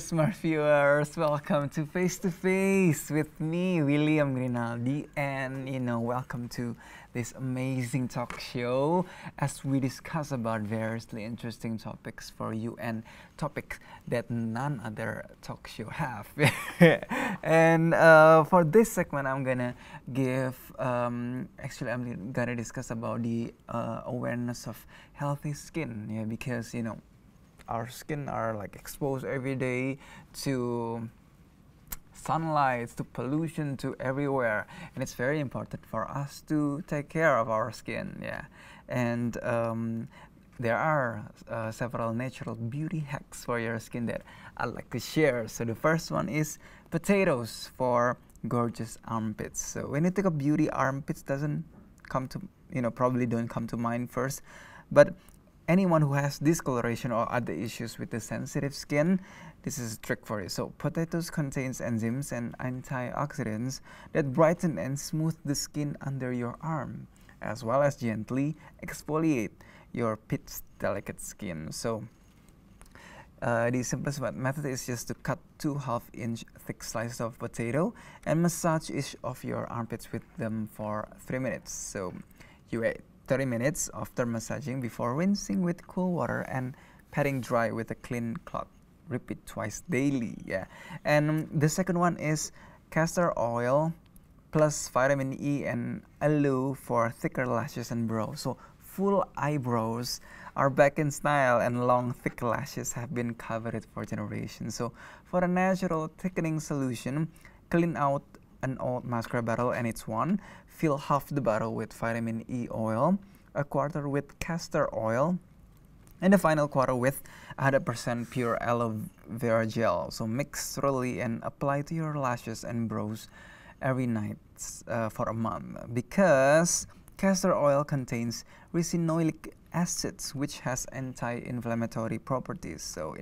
smart viewers. Welcome to Face to Face with me, William Rinaldi, and welcome to this amazing talk show as we discuss about variously interesting topics for you and topics that none other talk show have. And for this segment, I'm gonna give. Actually, I'm gonna discuss about the awareness of healthy skin. Yeah, because our skin are like exposed every day to sunlight, to pollution, to everywhere, and it's very important for us to take care of our skin. Yeah, and there are several natural beauty hacks for your skin that I'd like to share. So the first one is potatoes for gorgeous armpits. So when you think of beauty, armpits doesn't come to probably don't come to mind first, but anyone who has discoloration or other issues with the sensitive skin, this is a trick for you. So potatoes contains enzymes and antioxidants that brighten and smooth the skin under your arm, as well as gently exfoliate your pitch delicate skin. So the simplest method is just to cut 2 half-inch thick slices of potato and massage each of your armpits with them for 3 minutes. So you wait 30 minutes after massaging before rinsing with cool water and patting dry with a clean cloth. Repeat twice daily. Yeah. And the second one is castor oil plus vitamin E and aloe for thicker lashes and brows. So full eyebrows are back in style, and long thick lashes have been coveted for generations. So for a natural thickening solution, clean out an old mascara bottle, and it's one. Fill half the bottle with vitamin E oil, a quarter with castor oil, and the final quarter with 100% pure aloe vera gel. So mix thoroughly and apply to your lashes and brows every night for a month. Because castor oil contains ricinoleic acids, which has anti-inflammatory properties. So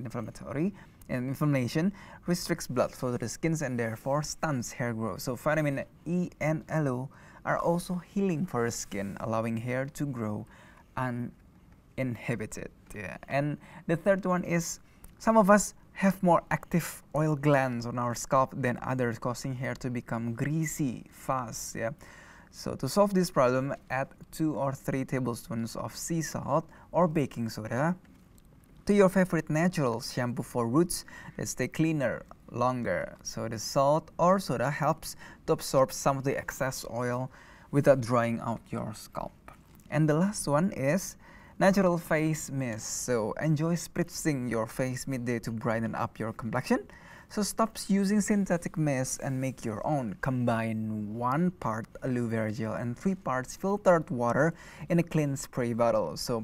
inflammation restricts blood flow to the skin and therefore stunts hair growth. So vitamin E and aloe are also healing for the skin, allowing hair to grow uninhibited. Yeah. And the third one is, some of us have more active oil glands on our scalp than others, causing hair to become greasy fast. Yeah. So to solve this problem, add 2 or 3 tablespoons of sea salt or baking soda to your favorite natural shampoo for roots that stay cleaner longer. So the salt or soda helps to absorb some of the excess oil without drying out your scalp. And the last one is natural face mist. So enjoy spritzing your face midday to brighten up your complexion. So stop using synthetic mist and make your own. Combine 1 part aloe vera gel and 3 parts filtered water in a clean spray bottle. So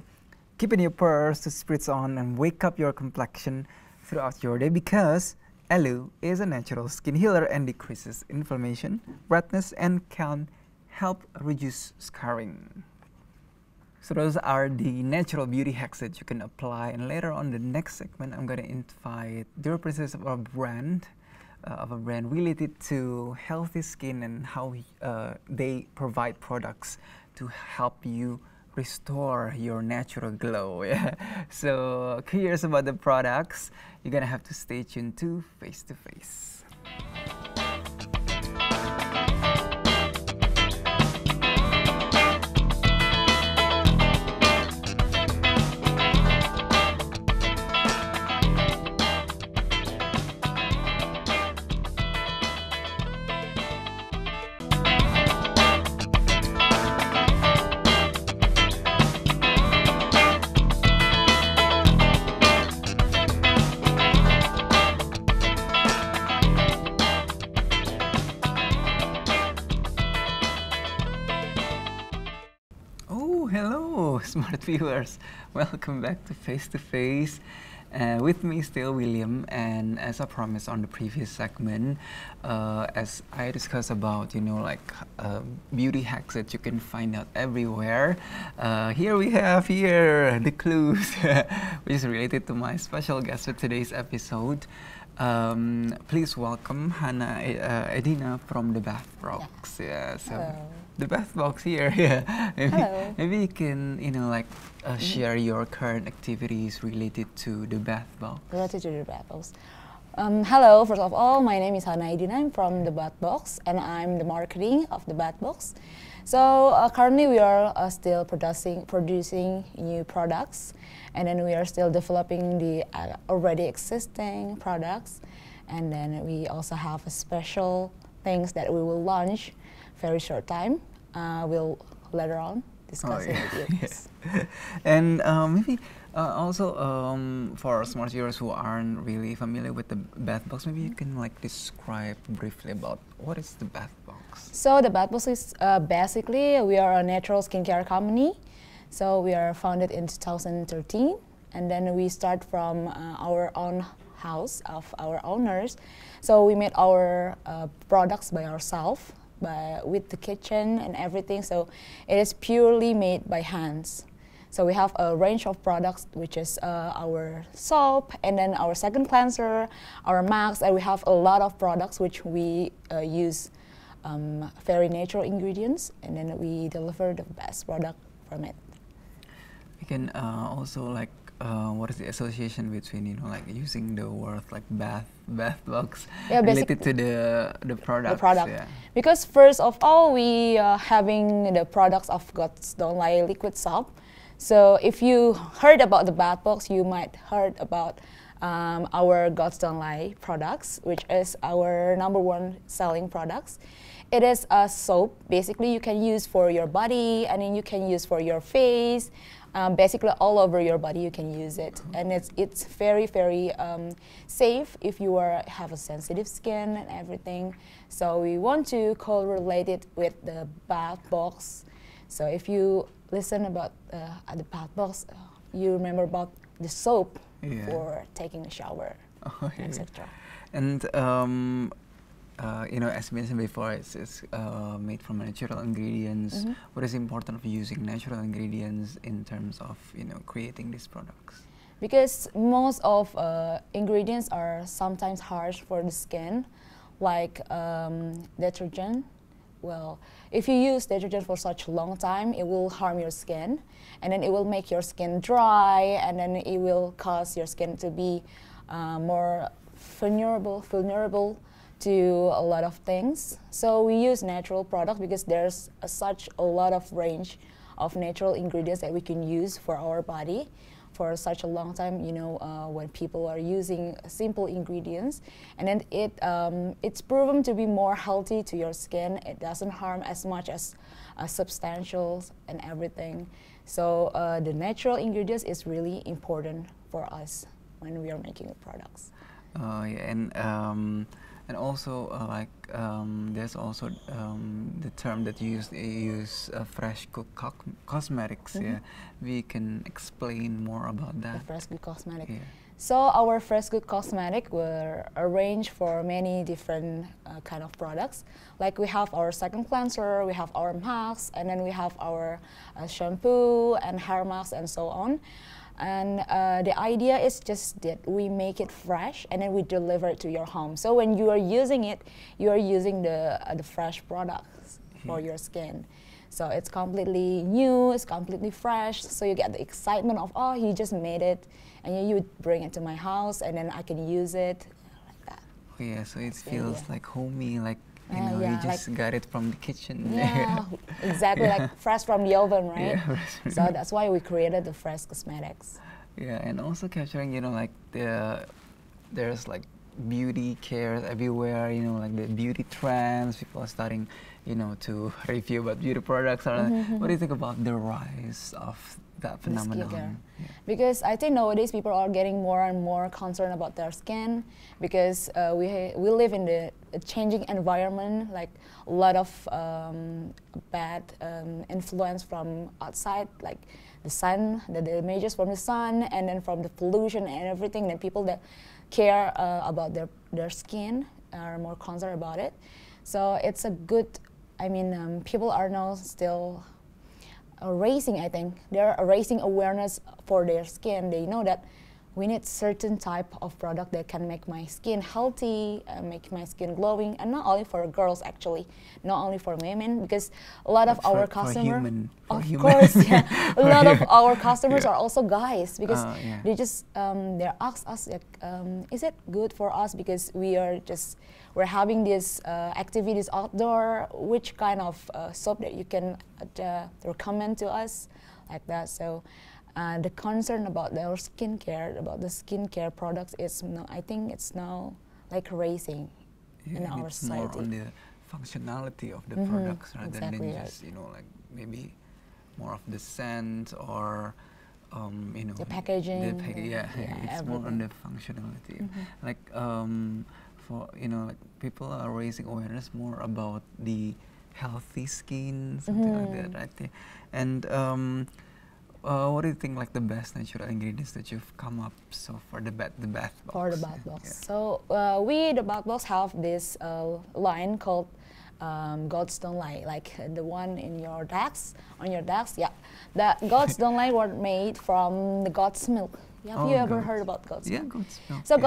keep in your purse to spritz on and wake up your complexion throughout your day, because aloe is a natural skin healer and decreases inflammation, redness, and can help reduce scarring. So those are the natural beauty hacks that you can apply, and later on the next segment, I'm going to invite the representative of a brand related to healthy skin and how they provide products to help you restore your natural glow. Yeah. So curious about the products, you're gonna have to stay tuned to Face to Face. Hello, smart viewers. Welcome back to Face to Face. With me still William, and as I promised on the previous segment, as I discussed about beauty hacks that you can find out everywhere, here we have the clues, which is related to my special guest for today's episode. Please welcome Hannah Edina from the Bath Box. Yeah, so hello. The Bath Box here. Yeah, maybe you can share your current activities related to the Bath Box. Related to the Bath Box. Hello, first of all, my name is Hana Idina. I'm from the Bat Box, and I'm the marketing of the Bat Box. So currently, we are still producing new products, and then we are still developing the already existing products, and then we also have a special things that we will launch very short time. We'll later on discuss it with you. Yes. And maybe also for smart viewers who aren't really familiar with the Bath Box, maybe you can like describe briefly about what is the Bath Box. So the Bath Box is basically we are a natural skincare company. So we are founded in 2013, and then we start from our own house of our owners. So we made our products by ourselves, with the kitchen and everything. So it is purely made by hands. So we have a range of products, which is our soap, and then our second cleanser, our mask, and we have a lot of products which we use very natural ingredients, and then we deliver the best product from it. You can also like what is the association between like using the word like bath box related to the products? The product. Yeah. Because first of all, we having the products of God's Don't Lie liquid soap. So if you heard about the Bath Box, you might heard about our God's Don't Lie products, which is our #1 selling products. It is a soap. Basically, you can use for your body, and then you can use for your face. Basically, all over your body, you can use it, and it's very safe if you have a sensitive skin and everything. So we want to correlate it with the Bath Box. So if you listen about the Bath Box, you remember about the soap for taking a shower, etc. And as mentioned before, it's made from natural ingredients. What is important of using natural ingredients in terms of creating these products? Because most of ingredients are sometimes harsh for the skin, like detergent. Well, if you use detergent for such a long time, it will harm your skin, and then it will make your skin dry, and then it will cause your skin to be more vulnerable to a lot of things. So we use natural products because there's such a lot of range of natural ingredients that we can use for our body for such a long time. When people are using simple ingredients, and then it's proven to be more healthy to your skin. It doesn't harm as much as substantials and everything. So the natural ingredients is really important for us when we are making the products. And also, there's also the term that you use fresh cook cosmetics. Yeah, we can explain more about that. The fresh cook cosmetic. Yeah. So our fresh cook cosmetic were arranged for many different kind of products. Like we have our second cleanser, we have our masks, and then we have our shampoo and hair masks and so on. And the idea is just that we make it fresh and then we deliver it to your home. So when you are using it, you are using the fresh products for your skin. So it's completely new, it's completely fresh. So you get the excitement of, oh, he just made it, and you bring it to my house, and then I can use it like that. Oh yeah, so it feels like homey, like you just got it from the kitchen. Yeah, exactly, like fresh from the oven, right? Yeah, so that's why we created the fresh cosmetics. Yeah, and also capturing, like there's like beauty care everywhere, like the beauty trends. People are starting, to review about beauty products. What do you think about the rise of that phenomenon? Yeah. Because I think nowadays people are getting more and more concerned about their skin, because we live in the changing environment, like a lot of bad influence from outside, like the sun, the images from the sun, and then from the pollution and everything. And people that care about their skin are more concerned about it. So it's a good, people are now still raising, I think, they're raising awareness for their skin. They know that we need certain type of product that can make my skin healthy, make my skin glowing, and not only for girls actually, not only for women, because a lot of our customers, of course, yeah, a lot of our customers are also guys, because they just they ask us like, is it good for us, because we're having these activities outdoor, which kind of soap that you can recommend to us, like that. So. The concern about their skincare, about the skincare products, is I think it's now like raising in our society. More on the functionality of the products rather than just like maybe more of the scent or the packaging. It's everything. more on the functionality. Like for like people are raising awareness more about the healthy skin, something like that, right? And what do you think like the best natural ingredients that you've come up so for the bath box? For the bath box. Yeah. So we, the bath box, have this line called God's Don't Lie, like the one in your decks, on your decks. Yeah, that God's Don't Lie were made from the goat's milk. Have you ever heard about goat's milk? Yeah, goat's milk. So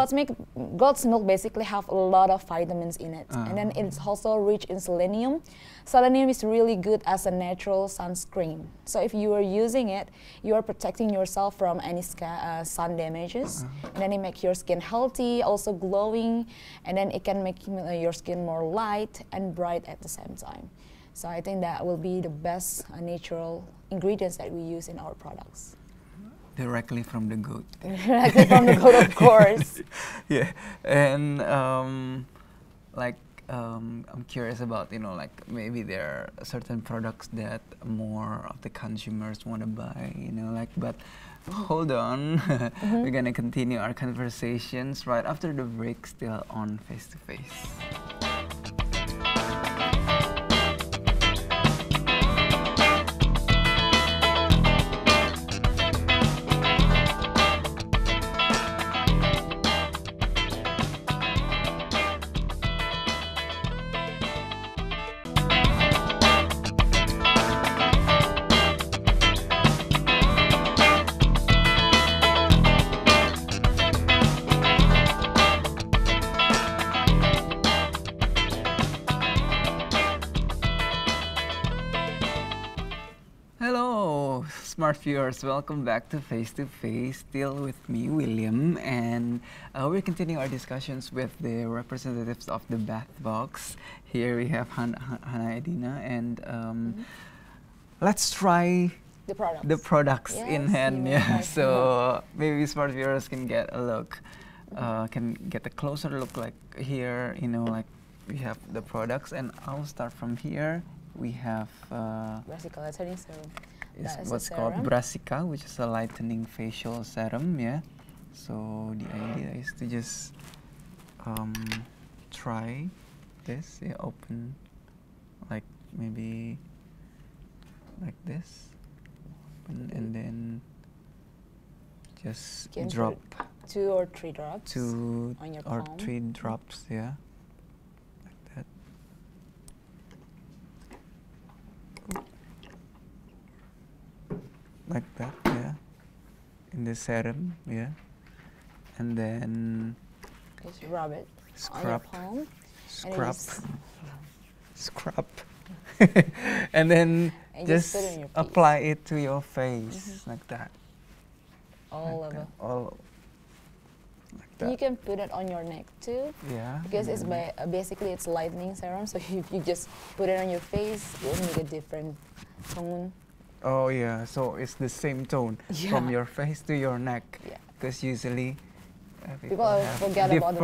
goat's milk basically have a lot of vitamins in it, and then it's also rich in selenium. Selenium is really good as a natural sunscreen. So if you are using it, you are protecting yourself from any sun damages, and then it makes your skin healthy, also glowing, and then it can make your skin more light and bright at the same time. So I think that will be the best natural ingredients that we use in our products. Directly from the goat. Directly from the goat, of course. Yeah, and I'm curious about like maybe there are certain products that more of the consumers want to buy, but hold on, we're gonna continue our conversations right after the break, still on Face to Face. Smart viewers, welcome back to Face to Face. Still with me, William, and we're continuing our discussions with the representatives of the bath box. Here we have Hana Edina, and let's try the products in hand. Yeah, so maybe smart viewers can get a look, can get a closer look. Like here, like we have the products, and I'll start from here. We have Brassica Lightening Serum. Is what's called Brassica, which is a lightening facial serum. Yeah. So the idea is to just try this. Yeah, open like maybe like this, and then just drop 2 or 3 drops. 2 on your or palm. 3 drops. Yeah. Like that, yeah, in the serum, yeah, and then just rub it on your palm, scrub, and then just apply it to your face, like that. All like over. That. All like that. You can put it on your neck too. Yeah. Because it's basically it's lightening serum, so if you just put it on your face, it will make a different tone. Oh yeah, so it's the same tone from your face to your neck. Yeah. Because usually people forget about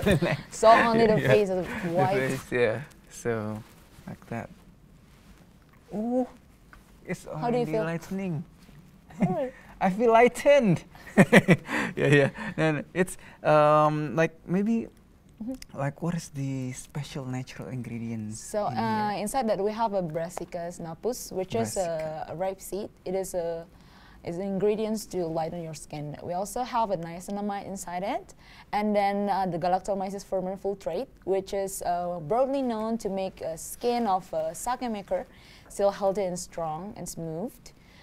the neck. So only the face is white. The face, yeah. So like that. Oh, it's already lightening. I feel lightened. yeah. Then it's like maybe. Like, what is the special natural ingredients? So inside that we have a Brassica napus, which is a ripe seed. It is ingredients to lighten your skin. We also have a niacinamide inside it, and then the galactomyces full-trait, which is broadly known to make skin of a sake maker still healthy and strong and smooth.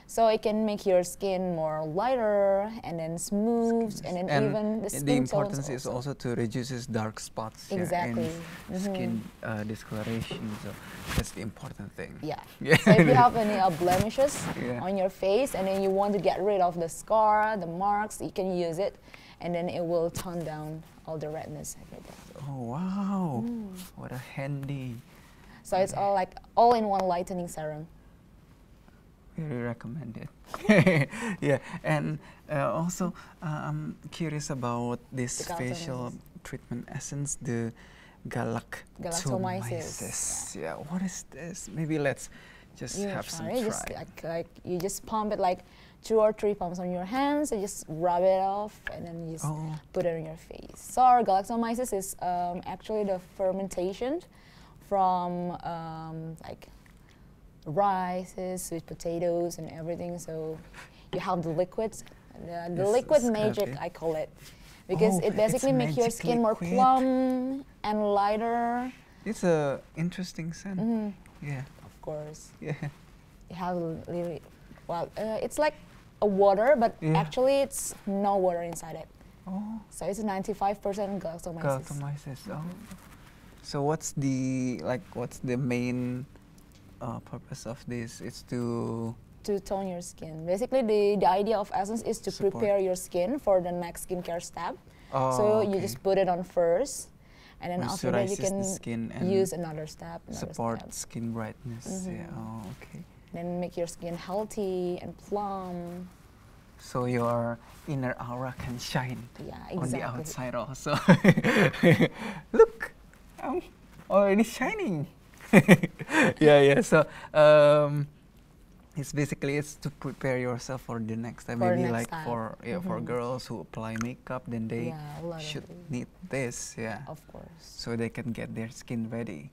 So it can make your skin more lighter and then smooth, and then even the skin the tones importance is also to reduces dark spots, exactly, and skin discoloration. So that's the important thing. Yeah. Yeah. So if you have any blemishes Yeah. on your face and then you want to get rid of the scar, the marks, you can use it, and then it will tone down all the redness. Oh wow! What a handy. So it's all like all-in-one lightening serum. Very recommended. Yeah, and also I'm curious about this The facial treatment essence, the galactomyces. Yeah, what is this? Maybe let's just have some try. Just like you just pump it like 2 or 3 pumps on your hands and just rub it off and then you just put it on your face. So our galactomyces is actually the fermentation from like rices, sweet potatoes, and everything. So you have the liquids, the liquid magic, I call it, because it basically makes your skin more plump and lighter. It's a interesting scent. Yeah, of course. Yeah, you have really it's like a water, but actually it's no water inside it. Oh, so it's 95% galactomyces. Oh, so what's the main purpose of this? It's to tone your skin. Basically, the idea of essence is to prepare your skin for the next skincare step. So you just put it on first, and then after that you can use another step. Support skin brightness. Yeah. Oh, okay. Then make your skin healthy and plump. So your inner aura can shine on the outside also. Look, I'm already shining. Yeah. So it's basically to prepare yourself for the next time. Maybe like for girls who apply makeup, then they should need this. Yeah. Of course. So they can get their skin ready.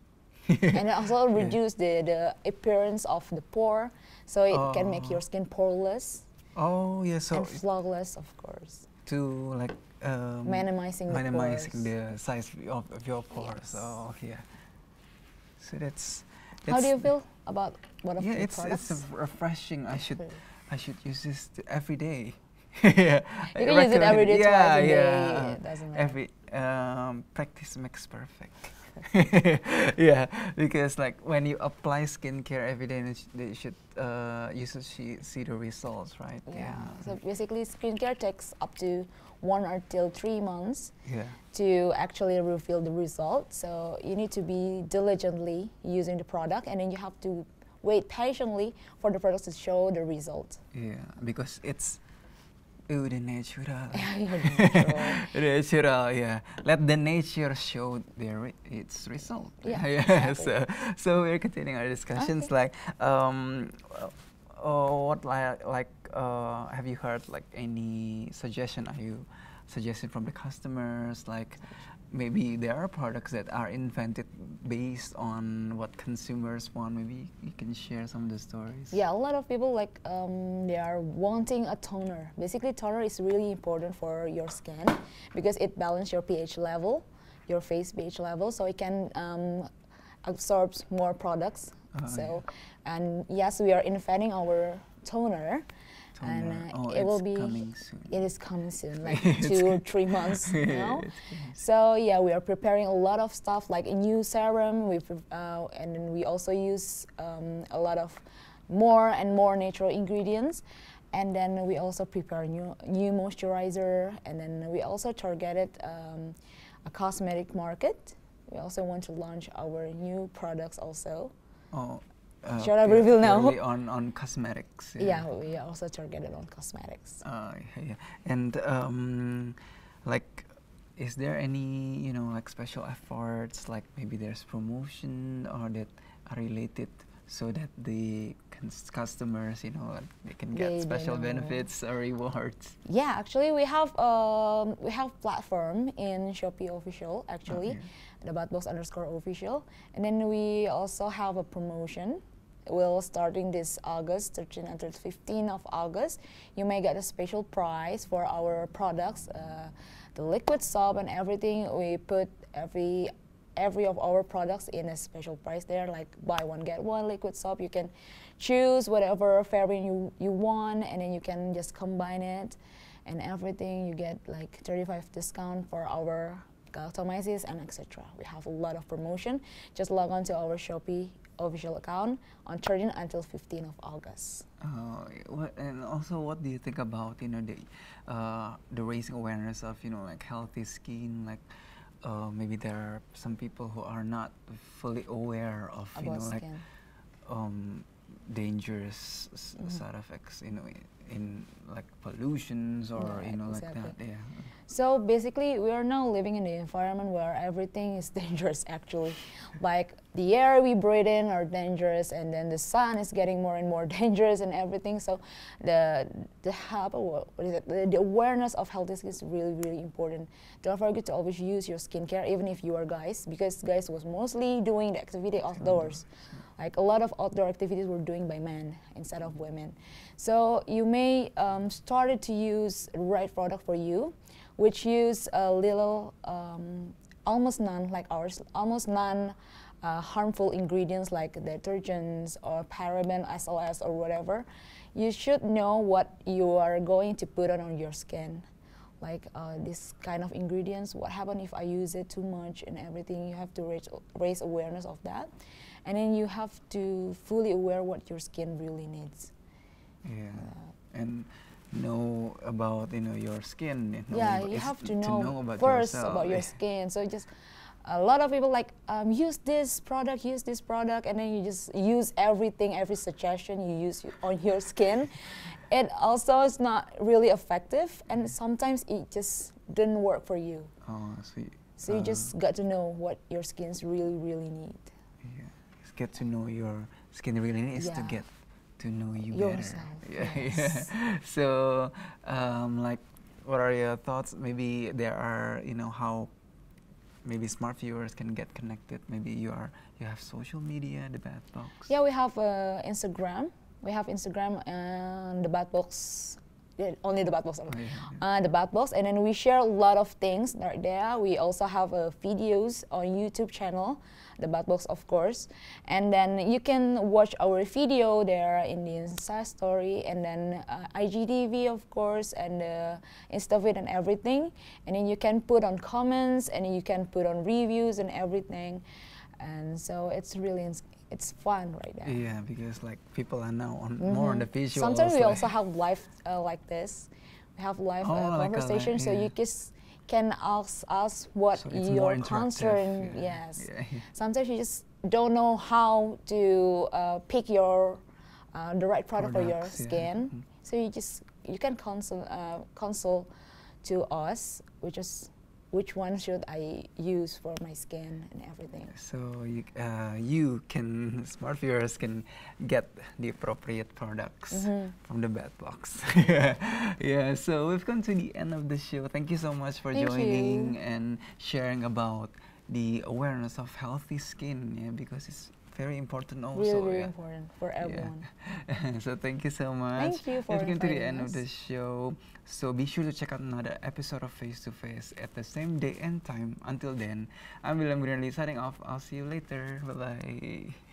And it also reduce the appearance of the pore, so it can make your skin poreless. Oh yeah, so and flawless, of course. To like minimizing the size of your pores. Yes. Oh yeah. So that's how do you feel about what of the it's products? refreshing. I should use this every day. Yeah. You can use it every day, twice a day. It doesn't matter. Practice makes perfect. Yeah, because like when you apply skincare every day, you should see the results, right? Yeah. So basically, skincare takes up to 1 or 3 months to actually reveal the result. So you need to be diligently using the product, and then you have to wait patiently for the product to show the result. Yeah, because it's the natural. Natural, yeah. Let the nature show its result. Yeah. Exactly. So we're continuing our discussions. Like, have you heard like any suggestion? Are you suggesting from the customers? Like, maybe there are products that are invented based on what consumers want. Maybe you can share some of the stories. Yeah, a lot of people like they are wanting a toner. Basically, toner is really important for your skin because it balances your pH level, your face pH level, so it can absorb more products. And yes, we are inventing our toner. And it will be coming soon. It is coming soon, like 2 or 3 months now. So yeah, we are preparing a lot of stuff like a new serum. And then we also use a lot of more and more natural ingredients. And then we also prepare new moisturizer. And then we also targeted a cosmetic market. We also want to launch our new products also. Should I reveal now? On cosmetics. Yeah, we are also targeted on cosmetics. Yeah. And like, is there any like special efforts? Like maybe there's promotion or that are related so that the customers, they can get special benefits or rewards. Yeah, actually we have platform in Shopee Official actually, the @box_official, and then we also have a promotion. Well, starting this August, 13 until 15 of August, you may get a special price for our products, the liquid soap and everything. We put every every of our products in a special price there, like buy one get one liquid soap. You can choose whatever variant you want, and then you can just combine it and everything. You get like 35 discount for our customizes and etc. We have a lot of promotion. Just log on to our Shopee official account on 13 until 15 of August. And also, what do you think about the raising awareness of like healthy skin? Like maybe there are some people who are not fully aware of About like skin. dangerous side effects in like pollutions or Right, like exactly. that. Yeah. So basically, we are now living in the environment where everything is dangerous actually. Like the air we breathe in are dangerous, and then the sun is getting more and more dangerous and everything. So the awareness of healthy skin is really, really important. Don't forget to always use your skincare, even if you are guys, because guys was mostly doing the activity outdoors. Like a lot of outdoor activities were doing by men instead of women. So you may started to use the right product for you, which use a little, almost none like ours, almost none harmful ingredients like detergents or paraben, SLS or whatever. You should know what you are going to put on your skin. Like this kind of ingredients, what happens if I use it too much and everything. You have to raise awareness of that. And then you have to fully aware what your skin really needs. Yeah, and know about your skin. Yeah, you have to know about first yourself. about your skin. So just a lot of people like use this product, and then you just use everything, every suggestion you use on your skin. It also is not really effective, and sometimes it just didn't work for you. Oh, sweet. So you just got to know what your skins really, really need. Yeah, get to know your skin really needs to get to know you yourself, better. Yeah, yes. yeah. So, like, what are your thoughts? Maybe there are, how maybe smart viewers can get connected. Maybe you have social media, the Bad Box. Yeah, we have Instagram. We have Instagram and the Bad Box. Yeah, only the Bad Box. Oh, yeah. The Bad Box, and then we share a lot of things right there. We also have videos on YouTube channel, the Bad Box, of course, and then you can watch our video there in the Insta story, and then IGTV, of course, and InstaVid and everything. And then you can put on comments, and you can put on reviews and everything, and so it's really it's fun right there. Yeah, because like people are now more on the visuals. Sometimes we also have live like this. We have live conversation, so you just can ask us what so your concern. Yeah. Yes. Yeah. Sometimes you just don't know how to pick your the right product for your skin. Yeah. So you can consult to us, which one should I use for my skin and everything. So smart viewers can get the appropriate products from the Bad Box. Yeah, so we've come to the end of the show. Thank you so much for joining and sharing about the awareness of healthy skin, because it's very important also. Really important for everyone. Yeah. So thank you so much. Thank you for inviting us. We've come to the end us. of the show. So be sure to check out another episode of Face to Face at the same day and time. Until then, I'm William Greenlee signing off. I'll see you later. Bye-bye.